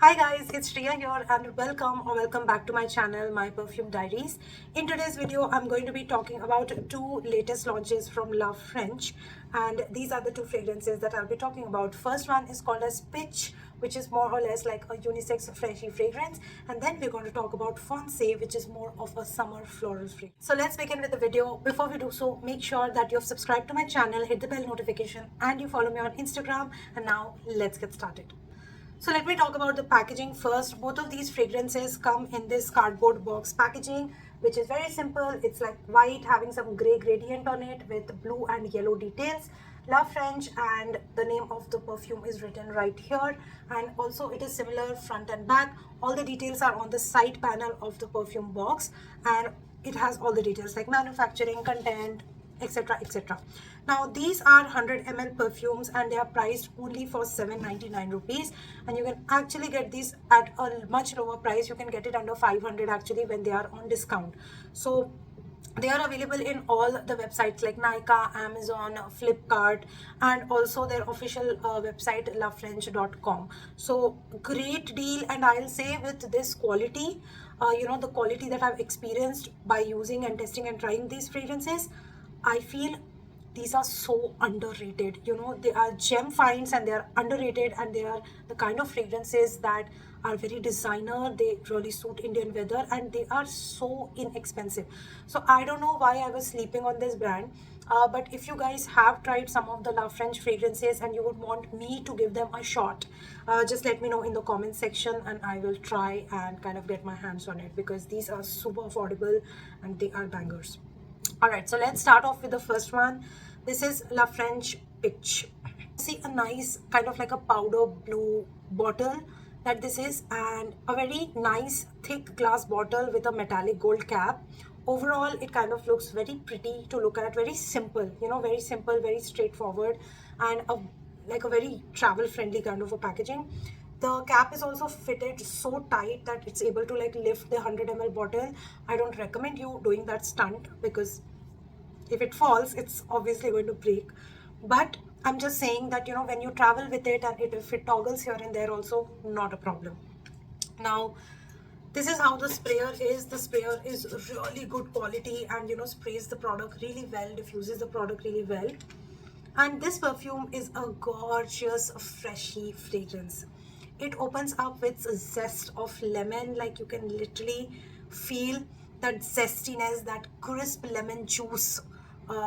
Hi guys, it's Riya here and welcome back to my channel, My Perfume Diaries. In today's video, I'm going to be talking about two latest launches from Love French, and these are the two fragrances that I'll be talking about. First one is called as Pitch, which is more or less like a unisex freshy fragrance, and then we're going to talk about Fonse, which is more of a summer floral fragrance. So let's begin with the video. Before we do so, make sure that you've subscribed to my channel, hit the bell notification, and you follow me on Instagram. And now let's get started. So let me talk about the packaging first. Both of these fragrances come in this cardboard box packaging, which is very simple. It's like white, having some gray gradient on it with blue and yellow details. Love French, and the name of the perfume is written right here. And also it is similar front and back. All the details are on the side panel of the perfume box, and it has all the details like manufacturing, content, etc, etc. Now these are 100 ml perfumes and they are priced only for 799 rupees, and you can actually get these at a much lower price. You can get it under 500 actually when they are on discount. So they are available in all the websites like Nykaa, Amazon, Flipkart, and also their official website lovefrench.com. So great deal, and I'll say with this quality, the quality that I've experienced by using and testing and trying these fragrances, I feel these are so underrated. They are gem finds and they are underrated, and they are the kind of fragrances that are very designer. They really suit Indian weather and they are so inexpensive. So I don't know why I was sleeping on this brand. But if you guys have tried some of the Love French fragrances and you would want me to give them a shot, just let me know in the comment section and I will try and kind of get my hands on it, because these are super affordable and they are bangers. All right, so let's start off with the first one. This is Love French Pitch. See a nice kind of like a powder blue bottle that this is, and a very nice thick glass bottle with a metallic gold cap. Overall, it kind of looks very pretty to look at, very simple, very simple, very straightforward, and like a very travel friendly kind of a packaging. The cap is also fitted so tight that it's able to like lift the 100 ml bottle. I don't recommend you doing that stunt, because if it falls, it's obviously going to break. But I'm just saying that, when you travel with it, and if it toggles here and there also, not a problem. Now, this is how the sprayer is. The sprayer is really good quality and, sprays the product really well, diffuses the product really well. And this perfume is a gorgeous, freshy fragrance. It opens up with a zest of lemon, like you can literally feel that zestiness, that crisp lemon juice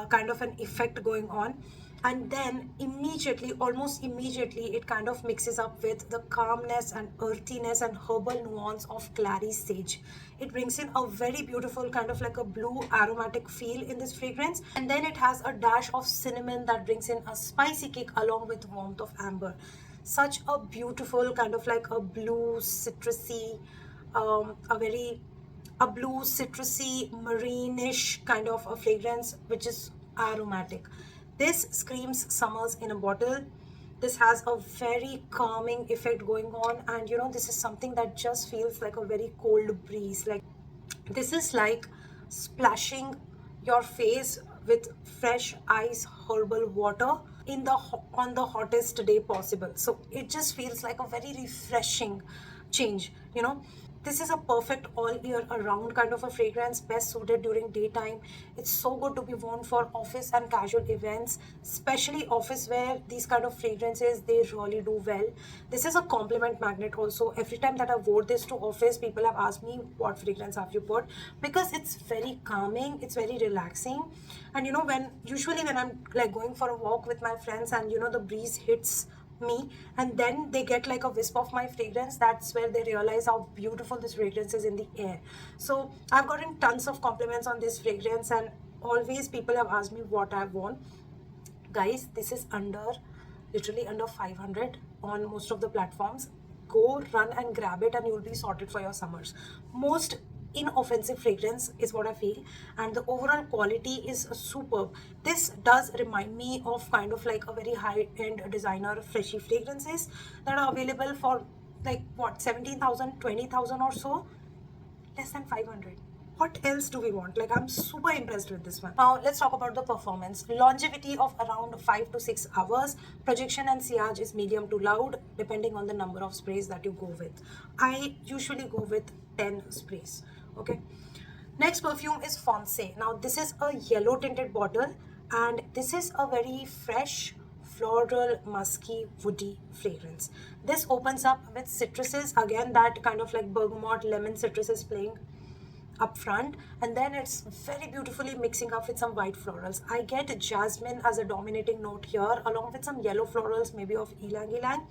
kind of an effect going on. And then immediately, almost immediately, it kind of mixes up with the calmness and earthiness and herbal nuance of clary sage. It brings in a very beautiful kind of like a blue aromatic feel in this fragrance, and then it has a dash of cinnamon that brings in a spicy kick along with warmth of amber. Such a beautiful kind of like a blue citrusy, a blue citrusy marine-ish kind of a fragrance, which is aromatic. This screams summers in a bottle. This has a very calming effect going on, and this is something that just feels like a very cold breeze. Like, this is like splashing your face with fresh ice herbal water on the hottest day possible. So it just feels like a very refreshing change. This is a perfect all year around kind of a fragrance, best suited during daytime. It's so good to be worn for office and casual events, especially office wear. These kind of fragrances, they really do well. This is a compliment magnet also. Every time that I wore this to office, people have asked me, what fragrance have you put? Because it's very calming, it's very relaxing. And when I'm like going for a walk with my friends, and the breeze hits me and then they get like a wisp of my fragrance, that's where they realize how beautiful this fragrance is in the air. So I've gotten tons of compliments on this fragrance, and always people have asked me what I've worn. Guys, this is literally under 500 on most of the platforms. Go run and grab it and you'll be sorted for your summers. Most inoffensive fragrance is what I feel, and the overall quality is superb. This does remind me of kind of like a very high-end designer freshy fragrances that are available for like what, 17,000, 20,000 or so, less than 500. What else do we want? Like, I'm super impressed with this one. Now let's talk about the performance. Longevity of around 5 to 6 hours. Projection and sillage is medium to loud depending on the number of sprays that you go with. I usually go with 10 sprays. Okay, next perfume is Fonse. Now this is a yellow tinted bottle and this is a very fresh, floral, musky, woody fragrance. This opens up with citruses, again that kind of like bergamot, lemon citrus is playing up front, and then it's very beautifully mixing up with some white florals. I get jasmine as a dominating note here along with some yellow florals, maybe of ylang ylang,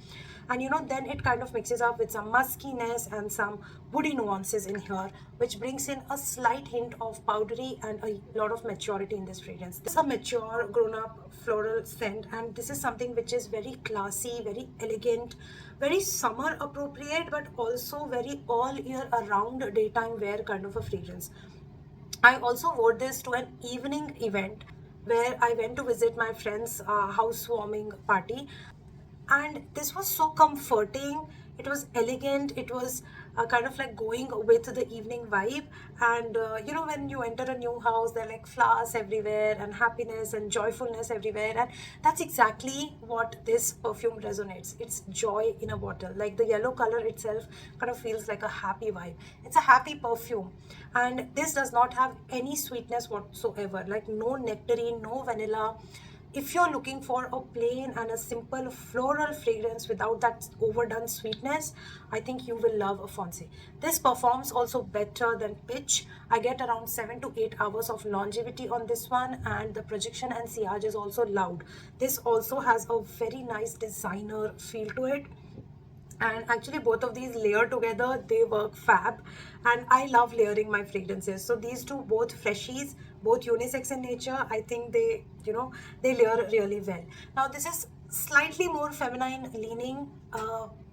and then it kind of mixes up with some muskiness and some woody nuances in here, which brings in a slight hint of powdery and a lot of maturity in this fragrance. This is a mature grown up floral scent, and this is something which is very classy, very elegant, very summer appropriate, but also very all year around daytime wear kind of a fragrance. I also wore this to an evening event where I went to visit my friend's housewarming party, and this was so comforting. It was elegant, it was kind of like going with the evening vibe. And when you enter a new house, there are like flowers everywhere and happiness and joyfulness everywhere, and that's exactly what this perfume resonates. It's joy in a bottle. Like, the yellow color itself kind of feels like a happy vibe. It's a happy perfume, and this does not have any sweetness whatsoever, like no nectarine, no vanilla. If you're looking for a plain and a simple floral fragrance without that overdone sweetness, I think you will love a Fonse. This performs also better than pitch. I get around 7 to 8 hours of longevity on this one, and the projection and sillage is also loud. This also has a very nice designer feel to it, and actually both of these layer together, they work fab, and I love layering my fragrances. So these two, both freshies, both unisex in nature, I think they layer really well. Now this is slightly more feminine leaning,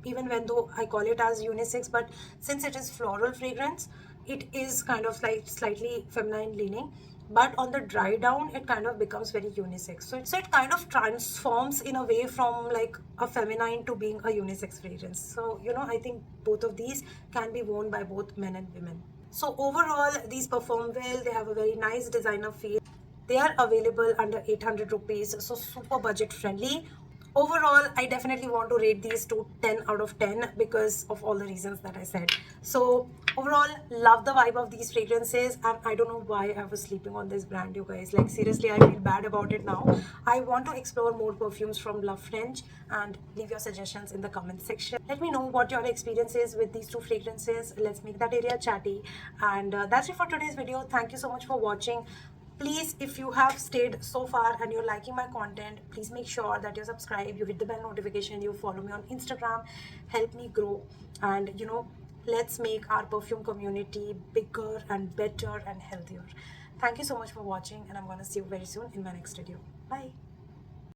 even when though I call it as unisex, but since it is floral fragrance, it is kind of like slightly feminine leaning, but on the dry down it kind of becomes very unisex. So it kind of transforms in a way from like a feminine to being a unisex fragrance. So I think both of these can be worn by both men and women. So overall, these perform well. They have a very nice designer feel. They are available under 800 rupees, so super budget friendly. Overall, I definitely want to rate these to 10 out of 10 because of all the reasons that I said. So overall, love the vibe of these fragrances, and I don't know why I was sleeping on this brand, you guys. Like, seriously, I feel bad about it now. I want to explore more perfumes from Love French, and leave your suggestions in the comment section. Let me know what your experience is with these two fragrances. Let's make that area chatty. And that's it for today's video. Thank you so much for watching. Please, if you have stayed so far and you're liking my content, please make sure that you're subscribed, you hit the bell notification, you follow me on Instagram. Help me grow, and let's make our perfume community bigger and better and healthier. Thank you so much for watching, and I'm going to see you very soon in my next video. Bye.